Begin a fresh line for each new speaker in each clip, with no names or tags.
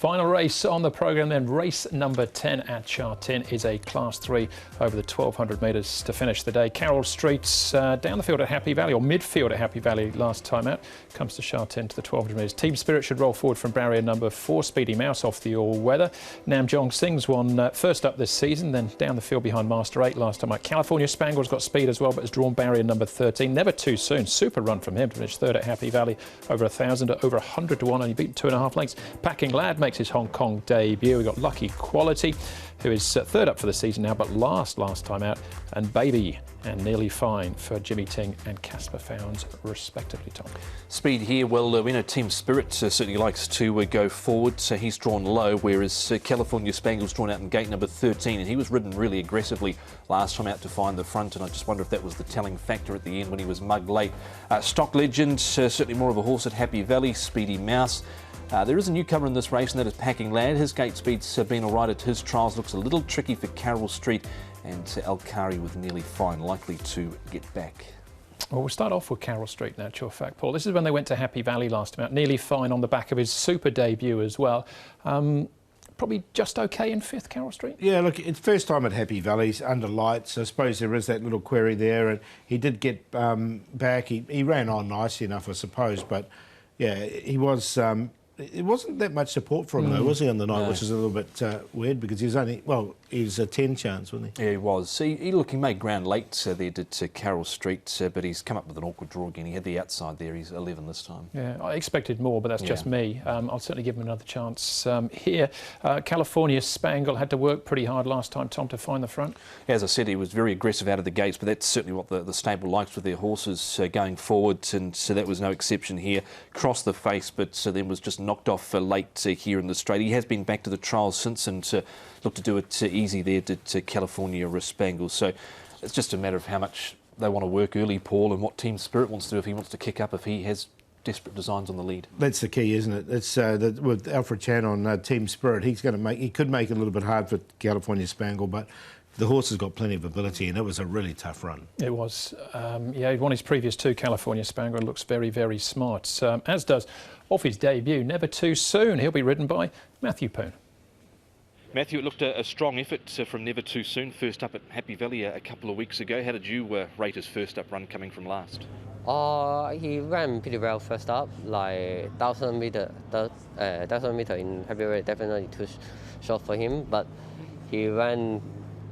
Final race on the programme then, race number 10 at Sha Tin is a Class 3 over the 1200 metres to finish the day. Carroll Street's down the field at Happy Valley, or midfield at Happy Valley last time out. Comes to Sha Tin to the 1200 metres. Team Spirit should roll forward from barrier number 4. Speedy Mouse off the all-weather. Namjong Singh's won first up this season, then down the field behind Master 8 last time out. California Spangle's got speed as well, but has drawn barrier number 13. Never too soon. Super run from him to finish third at Happy Valley. Over 1,000 at over 100 to 1, only beaten 2.5 lengths. Packing Lad makes his Hong Kong debut. We've got Lucky Quality, who is third up for the season now, but last time out. And Baby and Nearly Fine for Jimmy Ting and Casper Founds, respectively, Tom.
Speed here, well, we know Team Spirit certainly likes to go forward, so he's drawn low, whereas California Spangle's drawn out in gate number 13, and he was ridden really aggressively last time out to find the front, and I just wonder if that was the telling factor at the end when he was mugged late. Stock Legend, certainly more of a horse at Happy Valley. Speedy Mouse. There is a newcomer in this race, and that is Packing Lad. His gate speed's been all right at his trials. Looks a little tricky for Carroll Street, and Alkari with Nearly Fine likely to get back.
Well, we'll start off with Carroll Street now, actual fact, Paul. This is when they went to Happy Valley last time out. Nearly Fine on the back of his super debut as well. Probably just okay in fifth, Carroll Street?
Yeah, look, it's first time at Happy Valley's under lights. I suppose there is that little query there, and he did get back. He ran on nicely enough, I suppose, but yeah, he was... it wasn't that much support from him, though, was he, on the night, which is a little bit weird, because he was only, well, he was a 10 chance, wasn't he?
Yeah, he was. He made ground late there, did Carroll Street, but he's come up with an awkward draw again. He had the outside there. He's 11 this time. Yeah,
I expected more, but that's just me. I'll certainly give him another chance here. California Spangle had to work pretty hard last time, Tom, to find the front.
As I said, he was very aggressive out of the gates, but that's certainly what the stable likes with their horses going forward, and so that was no exception here. Crossed the face, but then was just knocked off late here in the straight. He has been back to the trials since and looked to do it easy there to California Spangle. So it's just a matter of how much they want to work early, Paul, and what Team Spirit wants to do if he wants to kick up, if he has desperate designs on the lead.
That's the key, isn't it? It's with Alfred Chan on Team Spirit, he could make it a little bit hard for California Spangle, but the horse has got plenty of ability, and it was a really tough run.
It was. Yeah, he'd won his previous two, California Spangle, and looks very, very smart, as does, off his debut, Never Too Soon. He'll be ridden by Matthew Poon.
Matthew, it looked a strong effort from Never Too Soon, first up at Happy Valley a couple of weeks ago. How did you rate his first up run coming from last?
He ran pretty well first up, like 1,000 meter. 1,000 meter in Happy Valley definitely too short for him, but he ran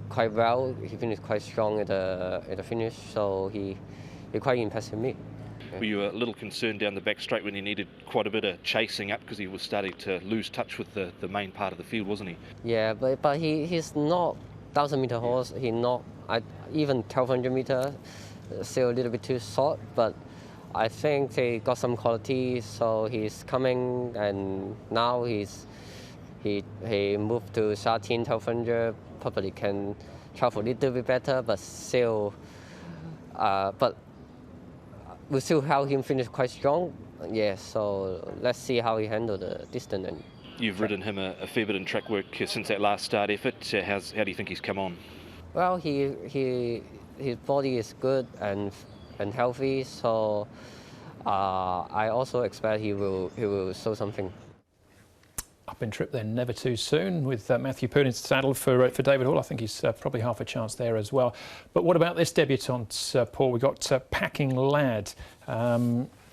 quite well. He finished quite strong at the finish, so he quite impressed me.
Were you a little concerned down the back straight when he needed quite a bit of chasing up because he was starting to lose touch with the main part of the field, wasn't he?
Yeah, but he's not 1,000 meter horse. He not even 1,200 meter, still a little bit too short. But I think they got some quality, so he's coming, and now he moved to Sha Tin 1,200. Probably can travel a little bit better, but still, but we still help him finish quite strong. Yeah, so let's see how he handles the distance. And
you've ridden him a fair bit in track work since that last start effort. How do you think he's come on?
Well, his body is good and healthy, so I also expect he will show something.
Up in trip then, Never Too Soon, with Matthew Poon in saddle for David Hall. I think he's probably half a chance there as well. But what about this debutant, Paul? We've got Packing Lad.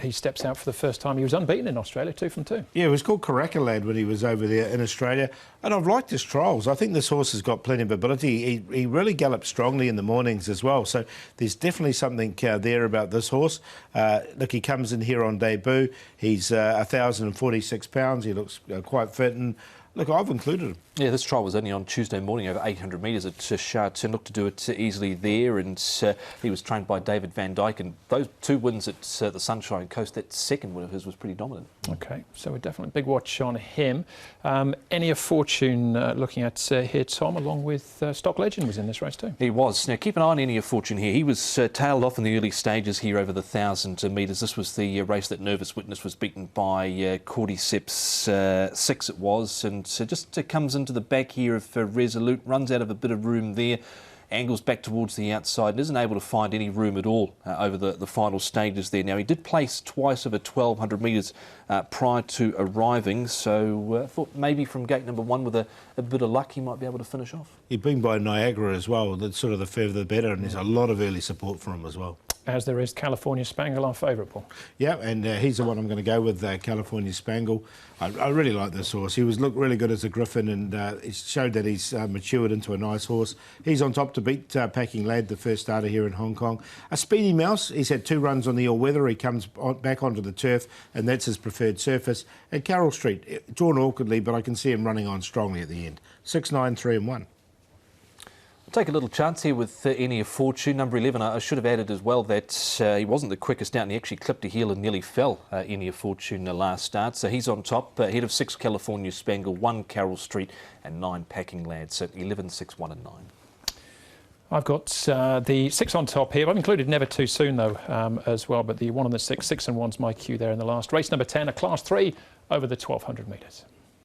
He steps out for the first time. He was unbeaten in Australia, 2 from 2.
Yeah, it was called Karaka Lad when he was over there in Australia. And I've liked his trials. I think this horse has got plenty of ability. He really gallops strongly in the mornings as well. So there's definitely something there about this horse. Look, he comes in here on debut. He's 1,046 pounds. He looks quite fit. And look, I've included him.
Yeah, this trial was only on Tuesday morning over 800 metres at Sha Tin. Looked to do it easily there, and he was trained by David Van Dyke, and those 2 wins at the Sunshine Coast, that second win of his was pretty dominant.
OK, so we're definitely big watch on him. Any of Fortune looking at here, Tom, along with Stock Legend was in this race too.
He was. Now, keep an eye on Any of Fortune here. He was tailed off in the early stages here over the 1,000 metres. This was the race that Nervous Witness was beaten by Cordyceps 6 it was, and just comes into the back here of Resolute, runs out of a bit of room there, angles back towards the outside and isn't able to find any room at all over the final stages there. Now, he did place twice over 1,200 metres prior to arriving, so I thought maybe from gate number 1 with a bit of luck he might be able to finish off.
He'd been by Niagara as well. That's sort of the further the better, and there's a lot of early support for him as well.
As there is California Spangle, our favourite, Paul.
Yeah, and he's the one I'm going to go with, California Spangle. I really like this horse. He looked really good as a Griffin, and it showed that he's matured into a nice horse. He's on top to beat Packing Lad, the first starter here in Hong Kong. A speedy mouse. He's had 2 runs on the all-weather. He comes back onto the turf, and that's his preferred surface. And Carroll Street, drawn awkwardly, but I can see him running on strongly at the end. 6, 9, 3 and 1.
I'll take a little chance here with Any of Fortune, number 11. I should have added as well that he wasn't the quickest out and he actually clipped a heel and nearly fell, Any of Fortune, the last start. So he's on top, ahead of 6 California Spangle, 1 Carroll Street and 9 Packing Lads at 11, 6, 1 and 9.
I've got the 6 on top here. I've included Never Too Soon, though, as well, but the 1 on the 6, 6 and 1's my cue there in the last. Race number 10, a Class 3 over the 1,200 metres.